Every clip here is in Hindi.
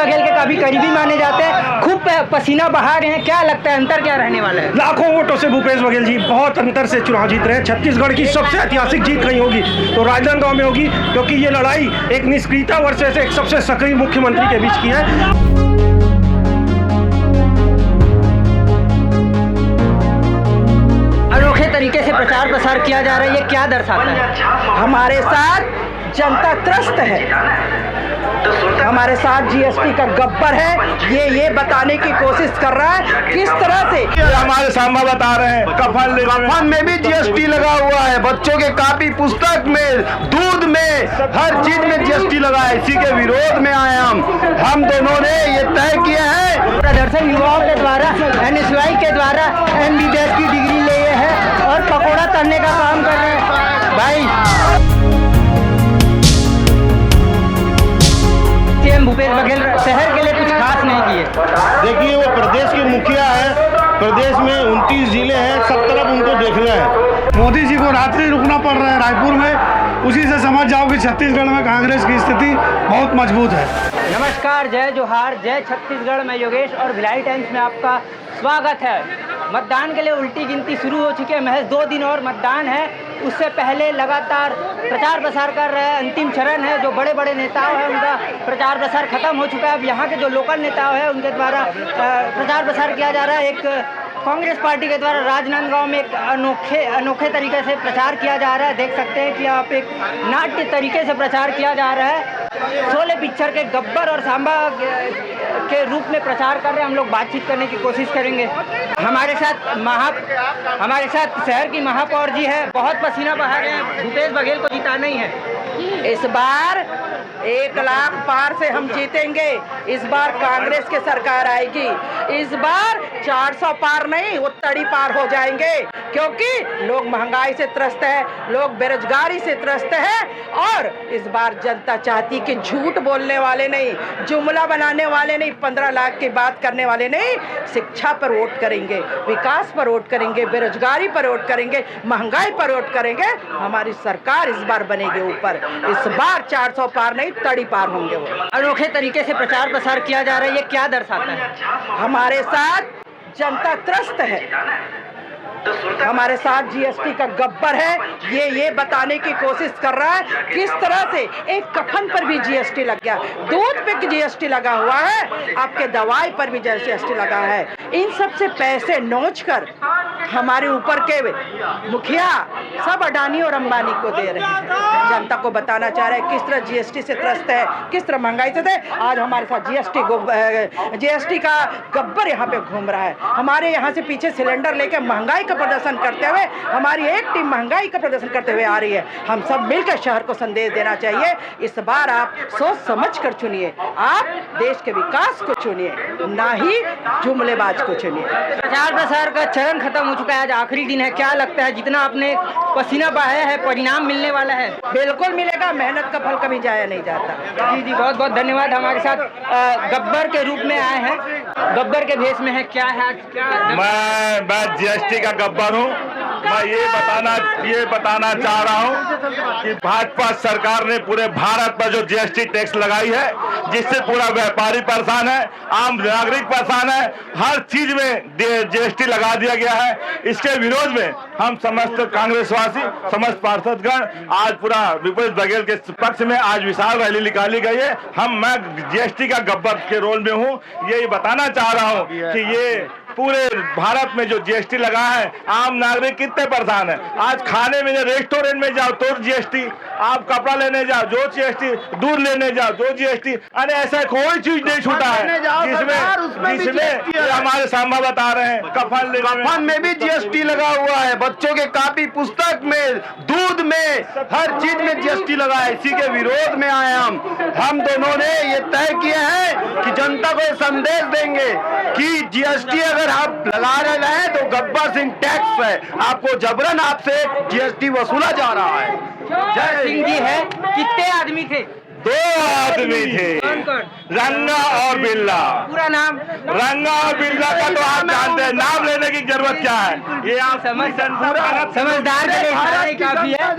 बघेल के काफी करीबी माने जाते हैं, खूब पसीना बहा रहे हैं। क्या लगता है अंतर क्या रहने वाला है? लाखों वोटों से भूपेश बघेल जी बहुत अंतर से चुनाव जीत रहे हैं। छत्तीसगढ़ की सबसे ऐतिहासिक जीत कहीं होगी तो राजनांदगांव में होगी, क्योंकि ये लड़ाई एक निष्क्रियता वर्सेस एक सबसे सक्रिय मुख्यमंत्री के बीच की है। अनोखे तरीके से प्रचार प्रसार किया जा रहा है, ये क्या दर्शाता है? हमारे साथ जनता त्रस्त है, हमारे साथ जीएसटी का गब्बर है। ये बताने की कोशिश कर रहा है किस तरह से हमारे सामने बता रहे हैं कफन में भी जीएसटी लगा हुआ है, बच्चों के कापी पुस्तक में, दूध में, हर चीज में जीएसटी लगा है। इसी के विरोध में आए हम दोनों ने ये तय किया है। प्रदर्शन युवाओं के द्वारा एनएसयूआई के द्वारा एमबीबीएस की डिग्री लिए है और पकौड़ा तलने का काम कर रहे हैं। भाई सीएम भूपेश बघेल शहर के लिए कुछ खास नहीं किए। देखिए, वो प्रदेश के मुखिया है, प्रदेश में 29 जिले हैं, सब तरफ उनको देखना है। मोदी जी को रात्रि रुकना पड़ रहा है रायपुर में, उसी से समझ जाओ कि छत्तीसगढ़ में कांग्रेस की स्थिति बहुत मजबूत है। नमस्कार, जय जोहार, जय छत्तीसगढ़। मैं योगेश और भिलाई टाइम्स में आपका स्वागत है। मतदान के लिए उल्टी गिनती शुरू हो चुकी है, महज 2 दिन और मतदान है। उससे पहले लगातार प्रचार प्रसार कर रहे हैं, अंतिम चरण है। जो बड़े बड़े नेताओं हैं उनका प्रचार प्रसार खत्म हो चुका है। अब यहाँ के जो लोकल नेताओं हैं उनके द्वारा प्रचार प्रसार किया जा रहा है। एक कांग्रेस पार्टी के द्वारा राजनांदगांव में एक अनोखे तरीके से प्रचार किया जा रहा है। देख सकते हैं कि आप एक नाट्य तरीके से प्रचार किया जा रहा है। शोले पिक्चर के गब्बर और सांबा के रूप में प्रचार कर रहे हैं। हम लोग बातचीत करने की कोशिश करेंगे। हमारे साथ शहर की महापौर जी है, बहुत पसीना बहा रहे हैं। भूपेश बघेल को जिताना ही है। इस बार 1 लाख पार से हम जीतेंगे। इस बार कांग्रेस की सरकार आएगी। इस बार 400 पार नहीं, वो तड़ी पार हो जाएंगे, क्योंकि लोग महंगाई से त्रस्त है, लोग बेरोजगारी से त्रस्त है। और इस बार जनता चाहती कि झूठ बोलने वाले नहीं, जुमला बनाने वाले नहीं, 15 लाख की बात करने वाले नहीं, शिक्षा पर वोट करेंगे, विकास पर वोट करेंगे, बेरोजगारी पर वोट करेंगे, महंगाई पर वोट करेंगे। हमारी सरकार इस बार बनेगी ऊपर। इस बार 400 पार नहीं, तड़ी पार होंगे। वो अनोखे तरीके से प्रचार प्रसार किया जा रहा है, ये क्या दर्शाता है? हमारे साथ जनता त्रस्त है, हमारे साथ जीएसटी का गब्बर है। ये बताने की कोशिश कर रहा है किस तरह से एक कफन पर भी जीएसटी लग गया, दूध पे जीएसटी लगा हुआ है, आपके दवाई पर भी जीएसटी लगा है। इन सब से पैसे नोच कर हमारे ऊपर के मुखिया सब अडानी और अंबानी को दे रहे हैं। जनता को बताना चाह रहे हैं किस तरह जीएसटी से त्रस्त है, किस तरह महंगाई से थे। आज हमारे साथ जीएसटी का गब्बर यहाँ पे घूम रहा है। हमारे यहाँ से पीछे सिलेंडर लेके महंगाई का प्रदर्शन करते हुए हमारी एक टीम महंगाई का प्रदर्शन करते हुए आ रही है। हम सब मिलकर शहर को संदेश देना चाहिए, इस बार आप सोच समझ कर चुनिए, आप देश के विकास को चुनिए, ना ही जुमलेबाज को चुनिए। प्रचार प्रसार का चरण खत्म हो चुका है, आज आखिरी दिन है। क्या लगता है जितना आपने पसीना बहाया है परिणाम मिलने वाला है? बिल्कुल मिलेगा, मेहनत का फल कभी जाया नहीं जाता। जी, बहुत बहुत धन्यवाद। हमारे साथ गब्बर के रूप में आए हैं, गब्बर के भेष में है। क्या है आज? क्या मैं जीएसटी का गब्बर हूँ। मैं ये बताना चाह रहा हूँ कि भाजपा सरकार ने पूरे भारत पर जो जीएसटी टैक्स लगाई है, जिससे पूरा व्यापारी परेशान है, आम नागरिक परेशान है, हर चीज में जीएसटी लगा दिया गया है। इसके विरोध में हम समस्त कांग्रेसवासी, समस्त पार्षदगण आज पूरा भूपेश बघेल के पक्ष में आज विशाल रैली निकाली गई है। मैं जीएसटी का गब्बर के रोल में हूँ। यही बताना चाह रहा हूँ कि ये पूरे भारत में जो जीएसटी लगा है, आम नागरिक कितने परेशान है। आज खाने में रेस्टोरेंट में जाओ तो जीएसटी, आप कपड़ा लेने जाओ जो जीएसटी, दूध लेने जाओ जो जीएसटी, अरे ऐसा कोई चीज नहीं छूटा है जिसमें हमारे सामने बता रहे हैं कफन में भी जीएसटी लगा हुआ है, बच्चों के कापी पुस्तक में, दूध में, हर चीज में जीएसटी लगा है। इसी के विरोध में आए हम दोनों ने ये तय किया है कि जनता को संदेश देंगे कि जीएसटी अगर आप लगा रहे हैं तो गब्बर सिंह टैक्स है, आपको जबरन आपसे जीएसटी वसूला जा रहा है। जय सिंह जी है, कितने आदमी थे? दो आदमी थे, कौन कौन? रंगा और बिल्ला। पूरा नाम? रंगा और बिल्ला का तो आप जानते हैं, नाम लेने की जरूरत क्या है? ये आप समझदार के लिए इतना ही काफी है।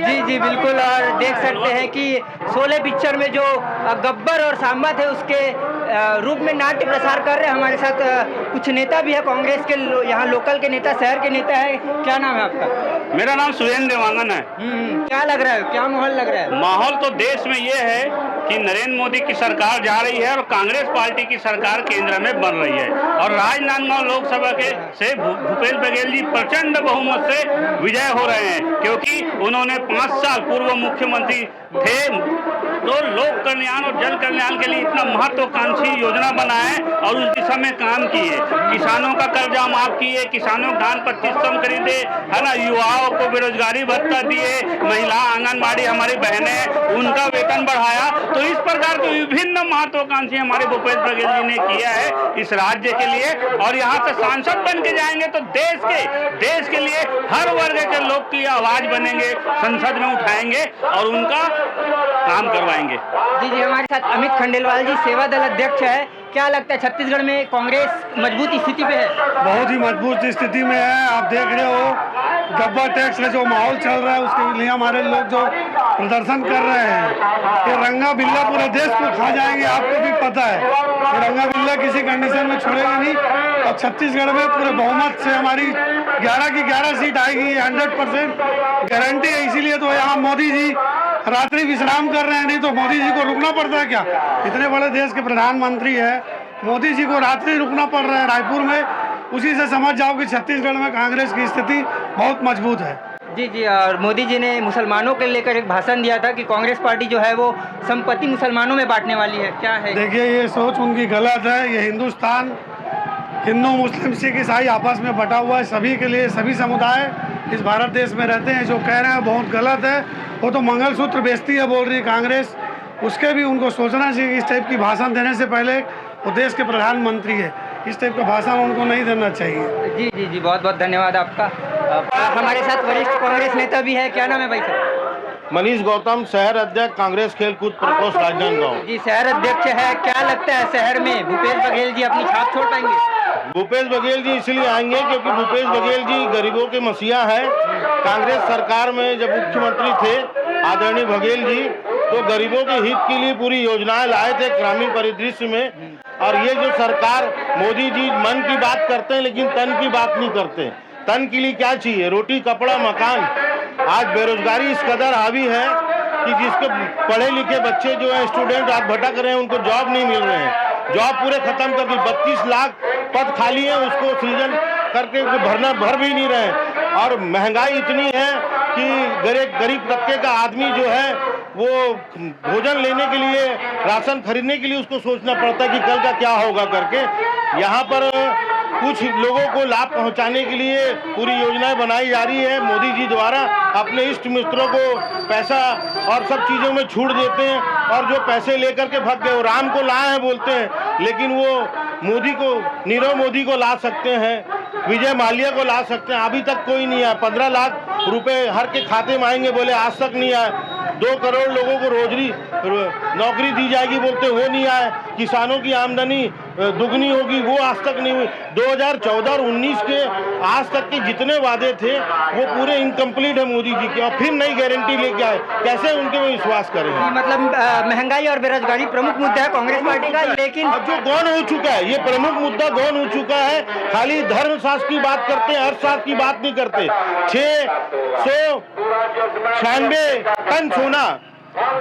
जी जी बिल्कुल। और देख सकते हैं कि शोले पिक्चर में जो गब्बर और सांबा थे उसके रूप में नाट्य प्रसार कर रहे हैं। हमारे साथ कुछ नेता भी है कांग्रेस के, यहाँ लोकल के नेता, शहर के नेता है। क्या नाम है आपका? मेरा नाम सुरेंद्र देवांगन है। क्या लग रहा है, क्या माहौल लग रहा है? माहौल तो देश में ये है कि नरेंद्र मोदी की सरकार जा रही है और कांग्रेस पार्टी की सरकार केंद्र में बन रही है और राजनांदगांव लोकसभा के से भूपेश बघेल जी प्रचंड बहुमत से विजय हो रहे हैं, क्योंकि उन्होंने 5 साल पूर्व मुख्यमंत्री थे तो लोक कल्याण और जन कल्याण के लिए इतना महत्वाकांक्षी योजना बनाए और उस दिशा में काम किए। किसानों का कर्जा माफ किए, किसानों को धान 25 खरीदे, है ना, युवाओं को बेरोजगारी भत्ता दिए, महिला आंगनबाड़ी हमारी बहनें उनका वेतन बढ़ाया। तो इस प्रकार के विभिन्न महत्वाकांक्षी हमारे भूपेश बघेल जी ने किया है इस राज्य के लिए। और यहाँ से सांसद बन के जाएंगे तो देश के लिए हर वर्ग के लोग की आवाज बनेंगे, संसद में उठाएंगे और उनका काम करवाएंगे। जी जी हमारे साथ अमित खंडेलवाल जी सेवा दल अध्यक्ष है। क्या लगता है छत्तीसगढ़ में कांग्रेस मजबूत स्थिति पे है? बहुत ही मजबूत स्थिति में है। आप देख रहे हो गब्बर टैक्स का जो माहौल चल रहा है उसके लिए हमारे लोग जो प्रदर्शन कर रहे हैं कि रंगा बिल्ला पूरे देश को खा जाएंगे। आपको भी पता है कि रंगा बिल्ला किसी कंडीशन में छोड़ेगा नहीं और छत्तीसगढ़ में पूरे बहुमत से हमारी 11 की 11 सीट आएगी, 100% गारंटी है। इसीलिए तो यहाँ मोदी जी रात्रि विश्राम कर रहे हैं, नहीं तो मोदी जी को रुकना पड़ता है क्या? इतने बड़े देश के प्रधानमंत्री है, मोदी जी को रात्रि रुकना पड़ रहा है रायपुर में। उसी से समझ जाओ कि छत्तीसगढ़ में कांग्रेस की स्थिति बहुत मजबूत है। जी जी। और मोदी जी ने मुसलमानों के लेकर एक भाषण दिया था कि कांग्रेस पार्टी जो है वो संपत्ति मुसलमानों में बांटने वाली है। क्या है? देखिए ये सोच उनकी गलत है। ये हिंदुस्तान हिंदू मुस्लिम सिख ईसाई आपस में बटा हुआ है, सभी के लिए सभी समुदाय इस भारत देश में रहते हैं। जो कह रहे हैं बहुत गलत है। वो तो मंगलसूत्र बेचती है बोल रही है कांग्रेस, उसके भी उनको सोचना चाहिए कि इस टाइप की भाषण देने से पहले वो देश के प्रधानमंत्री है, इस टाइप का भाषण उनको नहीं देना चाहिए। जी जी जी बहुत बहुत धन्यवाद आपका। हमारे साथ वरिष्ठ कांग्रेस नेता भी है। क्या नाम है भाई साहब? मनीष गौतम, शहर अध्यक्ष कांग्रेस खेलकूद प्रकोष्ठ राजनांदगांव। जी शहर अध्यक्ष है। क्या लगता है शहर में भूपेश बघेल जी अपनी छाप छोड़ पाएंगे? भूपेश बघेल जी इसलिए आएंगे क्योंकि भूपेश बघेल जी गरीबों के मसीहा हैं। कांग्रेस सरकार में जब मुख्यमंत्री थे आदरणीय बघेल जी तो गरीबों के हित के लिए पूरी योजनाएं लाए थे ग्रामीण परिदृश्य में। और ये जो सरकार मोदी जी मन की बात करते हैं लेकिन तन की बात नहीं करते। तन के लिए क्या चाहिए? रोटी, कपड़ा, मकान। आज बेरोजगारी इस कदर हावी है कि जिसके पढ़े लिखे बच्चे जो हैं स्टूडेंट आज भटक रहे हैं, उनको जॉब नहीं मिल रहे हैं। जॉब पूरे खत्म कर दी, 32 लाख पद खाली है, उसको सृजन करके भर भी नहीं रहे। और महंगाई इतनी है कि गरीब तबके का आदमी जो है वो भोजन लेने के लिए, राशन खरीदने के लिए उसको सोचना पड़ता है कि कल का क्या होगा करके। यहाँ पर कुछ लोगों को लाभ पहुंचाने के लिए पूरी योजनाएं बनाई जा रही है मोदी जी द्वारा। अपने इष्ट मित्रों को पैसा और सब चीज़ों में छूट देते हैं और जो पैसे लेकर के भाग गए वो राम को लाए हैं बोलते हैं, लेकिन वो मोदी को, नीरव मोदी को ला सकते हैं, विजय माल्या को ला सकते हैं। अभी तक कोई नहीं आया। 15 लाख रुपए हर के खाते में आएंगे बोले, आज तक नहीं आए। 2 करोड़ लोगों को नौकरी दी जाएगी बोलते, वो नहीं आए। किसानों की आमदनी दुगनी होगी, वो आज तक नहीं हुई। 2014 और 19 के आज तक के जितने वादे थे वो पूरे इनकम्प्लीट है मोदी जी के, और फिर नई गारंटी लेके आए। कैसे उनके में विश्वास करेंगे? मतलब महंगाई और बेरोजगारी प्रमुख मुद्दा है कांग्रेस पार्टी का, लेकिन अब जो गौन हो चुका है, ये प्रमुख मुद्दा गौन हो चुका है। खाली धर्मशास्त्र की बात करते हैं, अर्थशास्त्र की बात नहीं करते। 696 टन सोना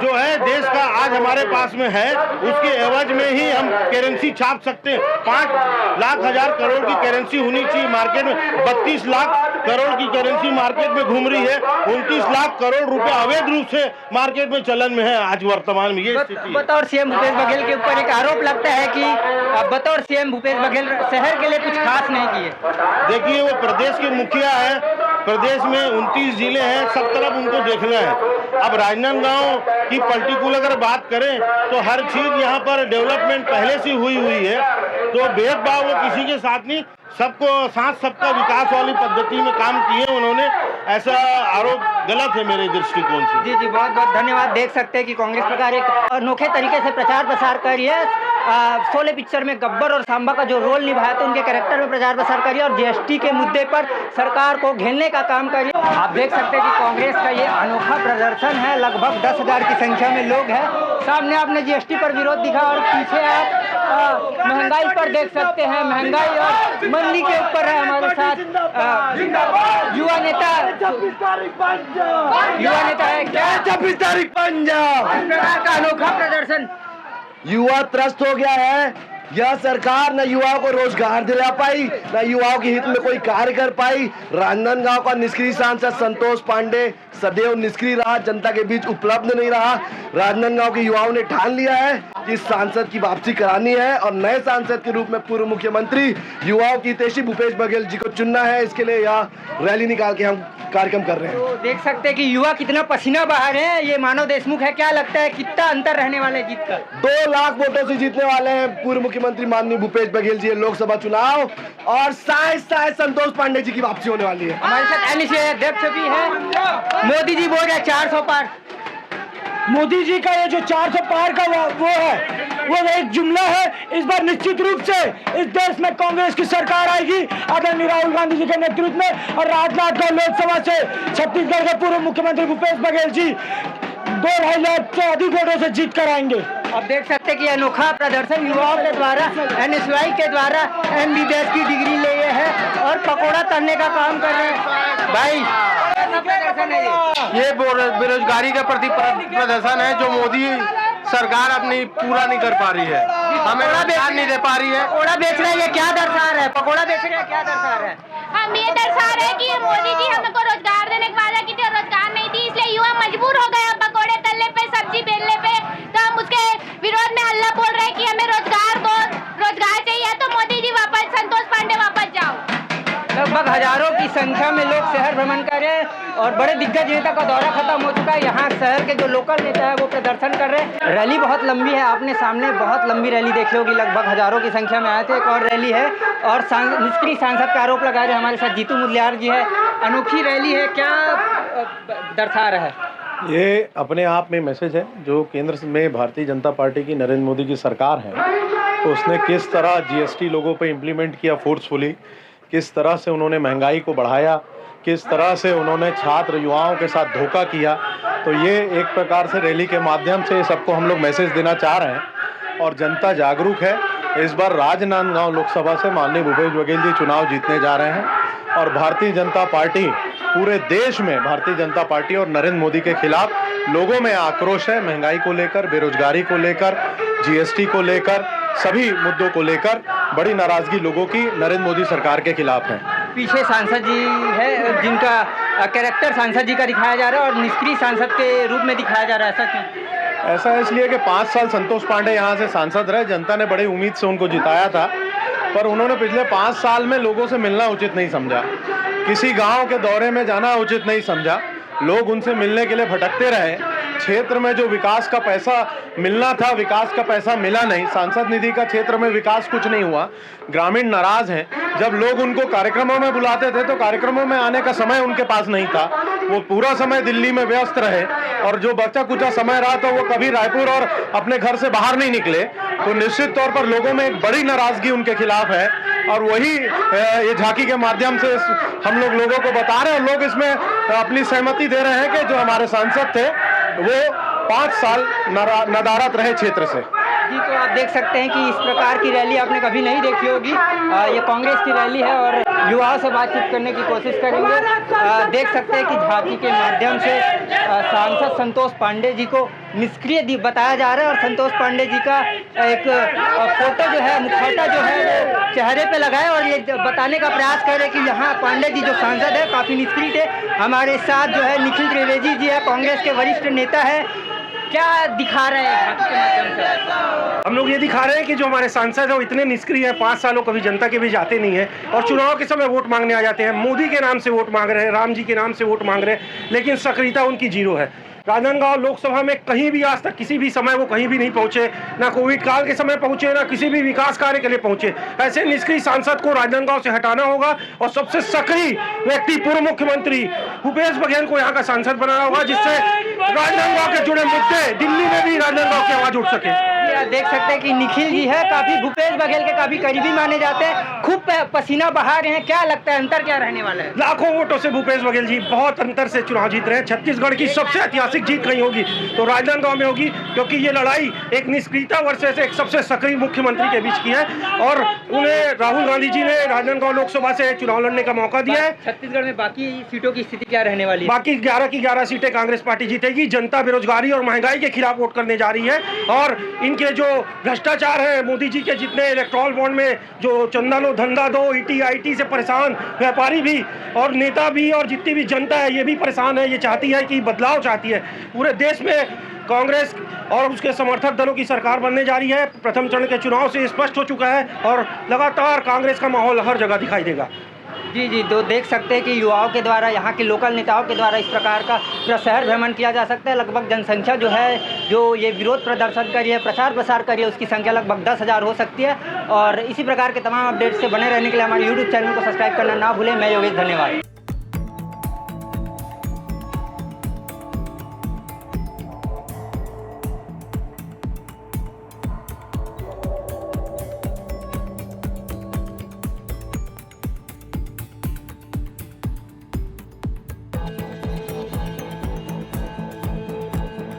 जो है देश का आज हमारे पास में है, उसके एवज में ही हम करेंसी छाप सकते हैं। 5 लाख हजार करोड़ की करेंसी होनी चाहिए मार्केट में। 32 लाख करोड़ की करेंसी मार्केट में घूम रही है। 29 लाख करोड़ रुपए अवैध रूप से मार्केट में चलन में है आज वर्तमान में। ये स्थिति बतौर सीएम भूपेश बघेल के ऊपर एक आरोप लगता है कि बतौर सीएम भूपेश बघेल शहर के लिए कुछ खास नहीं किए। देखिए वो प्रदेश के मुखिया है, प्रदेश में 29 जिले हैं, सब तरफ उनको देखना है। अब राजनांदगांव की पर्टिकुलर अगर बात करें तो हर चीज यहाँ पर डेवलपमेंट पहले से हुई है, तो भेदभाव वो किसी के साथ नहीं, सबको साथ सबका विकास वाली पद्धति में काम किए उन्होंने, ऐसा आरोप गलत है मेरे दृष्टिकोण से। जी जी, बहुत बहुत धन्यवाद। देख सकते हैं कि कांग्रेस प्रकार एक अनोखे तरीके से प्रचार प्रसार कर रही है। शोले पिक्चर में गब्बर और सांबा का जो रोल निभाया था उनके कैरेक्टर में प्रचार प्रसार कर रही है और जीएसटी के मुद्दे पर सरकार को घेरने का काम कर रही है। आप देख सकते हैं कि कांग्रेस का ये अनोखा प्रदर्शन है, लगभग 10,000 की संख्या में लोग हैं। सामने आपने जीएसटी पर विरोध दिखा और पीछे आप महंगाई पर देख सकते हैं, महंगाई और मंदी के ऊपर है हमारे साथ युवा नेता है क्या 26 तारीख पंजाब, इस प्रकार का अनोखा प्रदर्शन। युवा त्रस्त हो गया है। यह सरकार न युवाओं को रोजगार दिला पाई, न युवाओं के हित में कोई कार्य कर पाई। राजनांदगांव का निष्क्रिय सांसद संतोष पांडे सदैव निष्क्रिय रहा, जनता के बीच उपलब्ध नहीं रहा। राजनांदगांव के युवाओं ने ठान लिया है कि इस सांसद की वापसी करानी है और नए सांसद के रूप में पूर्व मुख्यमंत्री युवाओं की हितैषी भूपेश बघेल जी को चुनना है। इसके लिए यह रैली निकाल के हम कार्यक्रम कर रहे हैं। तो देख सकते हैं कि युवा कितना पसीना बहा रहे हैं। ये मानव देशमुख है, क्या लगता है कितना अंतर रहने वाले जीत का? 2 लाख वोटों से जीतने वाले हैं पूर्व मुख्यमंत्री माननीय भूपेश बघेल जी लोकसभा चुनाव, और शायद संतोष पांडे जी की वापसी होने वाली है। हमारे साथ एनएसए अध्यक्ष भी है। मोदी जी बोल रहे 400 पार। मोदी जी का ये जो 400 पार का वो है, वो एक जुमला है। इस बार निश्चित रूप से इस देश में कांग्रेस की सरकार आएगी आदरणीय राहुल गांधी जी के नेतृत्व में, और राजनांदगांव लोकसभा से छत्तीसगढ़ के पूर्व मुख्यमंत्री भूपेश बघेल जी 2-2.5 लाख से अधिक वोटों से जीत कर आएंगे। अब देख सकते हैं कि अनोखा प्रदर्शन युवाओं के द्वारा एनएसवाई के द्वारा MBBS की डिग्री लिए है और पकौड़ा तलने का काम कर रहे हैं। भाई प्रदर्शन है ये बेरोजगारी का प्रदर्शन है जो मोदी सरकार अपनी पूरा नहीं कर पा रही है, हमें रोजगार नहीं दे पा रही है। पकौड़ा बेच रहे हैं, ये क्या दर्शा रहा है? पकौड़ा बेच रहे हैं, क्या दर्शा रहा है? हम ये दर्शा रहे हैं कि मोदी जी हमको रोजगार देने का वादा की थी और रोजगार नहीं दी, इसलिए युवा मजबूर हो गए पकौड़े तलने पे, सब्जी बेचने पे। तो हम उसके विरोध में हल्ला बोल रहे हैं कि हमें रोजगार दो, रोजगार चाहिए तो मोदी जी वापस, संतोष पांडे वापस जाओ। लगभग हजारों की संख्या में लोग शहर भ्रमण कर रहे हैं और बड़े दिग्गज नेता का दौरा खत्म हो चुका है। यहाँ शहर के जो लोकल नेता है वो प्रदर्शन कर रहे हैं। रैली बहुत लंबी है, आपने सामने बहुत लंबी रैली देख ली होगी, लगभग हजारों की संख्या में आए थे। एक और रैली है और निष्क्रिय सांसद का आरोप लगा रहे हैं हमारे साथ जीतू मुदलियार जी है। अनोखी रैली है, क्या दर्शा रहा है? ये अपने आप में मैसेज है जो केंद्र में भारतीय जनता पार्टी की नरेंद्र मोदी की सरकार है, तो उसने किस तरह जीएसटी लोगों पे इम्प्लीमेंट किया फोर्सफुली, किस तरह से उन्होंने महंगाई को बढ़ाया, किस तरह से उन्होंने छात्र युवाओं के साथ धोखा किया। तो ये एक प्रकार से रैली के माध्यम से सबको हम लोग मैसेज देना चाह रहे हैं और जनता जागरूक है। इस बार राजनांदगांव लोकसभा से माननीय भूपेश बघेल जी चुनाव जीतने जा रहे हैं और भारतीय जनता पार्टी पूरे देश में, भारतीय जनता पार्टी और नरेंद्र मोदी के खिलाफ लोगों में आक्रोश है। महंगाई को लेकर, बेरोजगारी को लेकर, जीएसटी को लेकर, सभी मुद्दों को लेकर बड़ी नाराजगी लोगों की नरेंद्र मोदी सरकार के खिलाफ है। पीछे सांसद जी है जिनका कैरेक्टर सांसद जी का दिखाया जा रहा है और निष्क्रिय सांसद के रूप में दिखाया जा रहा है, ऐसा क्यों? ऐसा है इसलिए कि 5 साल संतोष पांडे यहाँ से सांसद रहे, जनता ने बड़ी उम्मीद से उनको जिताया था, पर उन्होंने पिछले 5 साल में लोगों से मिलना उचित नहीं समझा, किसी गांव के दौरे में जाना उचित नहीं समझा, लोग उनसे मिलने के लिए भटकते रहे। क्षेत्र में जो विकास का पैसा मिलना था, विकास का पैसा मिला नहीं। सांसद निधि का क्षेत्र में विकास कुछ नहीं हुआ। ग्रामीण नाराज हैं। जब लोग उनको कार्यक्रमों में बुलाते थे तो कार्यक्रमों में आने का समय उनके पास नहीं था, वो पूरा समय दिल्ली में व्यस्त रहे और जो बचा कुचा समय रहा तो वो कभी रायपुर और अपने घर से बाहर नहीं निकले। तो निश्चित तौर पर लोगों में एक बड़ी नाराजगी उनके खिलाफ है और वही ये झांकी के माध्यम से हम लोगों को बता रहे हैं। लोग इसमें अपनी सहमति दे रहे हैं कि जो हमारे सांसद थे वो 5 साल नदारद रहे क्षेत्र से। जी, तो आप देख सकते हैं कि इस प्रकार की रैली आपने कभी नहीं देखी होगी। ये कांग्रेस की रैली है और युवाओं से बातचीत करने की कोशिश करेंगे। देख सकते हैं कि झांकी के माध्यम से सांसद संतोष पांडे जी को निष्क्रिय बताया जा रहा है और संतोष पांडे जी का एक फोटो जो है, मुखौटा जो है वो चेहरे पे लगाए और ये बताने का प्रयास कर रहे हैं कि यहाँ पांडे जी जो सांसद है काफ़ी निष्क्रिय थे। हमारे साथ जो है निखिल त्रिवेदी जी है, कांग्रेस के वरिष्ठ नेता है। क्या दिखा रहे हैं मत के माध्यम से? हम लोग ये दिखा रहे हैं कि जो हमारे सांसद है वो इतने निष्क्रिय हैं, 5 सालों कभी जनता के बीच जाते नहीं है और चुनाव के समय वोट मांगने आ जाते हैं। मोदी के नाम से वोट मांग रहे हैं, राम जी के नाम से वोट मांग रहे हैं, लेकिन सक्रियता उनकी जीरो है। राजनांदगांव लोकसभा में कहीं भी आज तक किसी भी समय वो कहीं भी नहीं पहुंचे, ना कोविड काल के समय पहुंचे, ना किसी भी विकास कार्य के लिए पहुंचे। ऐसे निष्क्रिय सांसद को राजनांदगांव से हटाना होगा और सबसे सक्रिय व्यक्ति पूर्व मुख्यमंत्री भूपेश बघेल को यहाँ का सांसद बनाना होगा, जिससे राजनांदगांव के जुड़े मुद्दे दिल्ली में भी राजनांदगांव की आवाज उठ सके। देख सकते हैं कि निखिल जी है, काफी भूपेश बघेल के काफी करीबी माने जाते हैं, खूब पसीना बहा रहे हैं। क्या लगता है अंतर क्या रहने वाला है? लाखों वोटों से भूपेश बघेल जी बहुत अंतर से चुनाव जीत रहे हैं। छत्तीसगढ़ की सबसे ऐतिहासिक जीत कहीं होगी तो राजनांदगांव में होगी, क्योंकि ये लड़ाई एक निष्क्रियता वर्सेस एक सबसे सक्रिय मुख्यमंत्री के बीच की है और उन्हें राहुल गांधी जी ने राजनांदगांव लोकसभा से चुनाव लड़ने का मौका दिया है। छत्तीसगढ़ में बाकी सीटों की स्थिति क्या रहने वाली है? बाकी 11 की 11 सीटें कांग्रेस पार्टी जीतेगी। जनता बेरोजगारी और महंगाई के खिलाफ वोट करने जा रही है और इनके जो भ्रष्टाचार है, मोदी जी के जितने इलेक्ट्रॉल बॉन्ड में जो चंदा लो धंधा दो, ईटी आईटी से परेशान व्यापारी भी और नेता भी और जितनी भी जनता है ये भी परेशान है। ये चाहती है कि बदलाव चाहती है। पूरे देश में कांग्रेस और उसके समर्थक दलों की सरकार बनने जा रही है। प्रथम चरण के चुनाव से स्पष्ट हो चुका है और लगातार कांग्रेस का माहौल हर जगह दिखाई देगा। जी, तो देख सकते हैं कि युवाओं के द्वारा, यहाँ के लोकल नेताओं के द्वारा इस प्रकार का पूरा शहर भ्रमण किया जा सकता है। लगभग जनसंख्या जो है, जो ये विरोध प्रदर्शन कर रही है, प्रचार प्रसार कर रही है, उसकी संख्या लगभग 10,000 हो सकती है। और इसी प्रकार के तमाम अपडेट्स से बने रहने के लिए हमारे YouTube चैनल को सब्सक्राइब करना ना भूलें। मैं योगेश, धन्यवाद।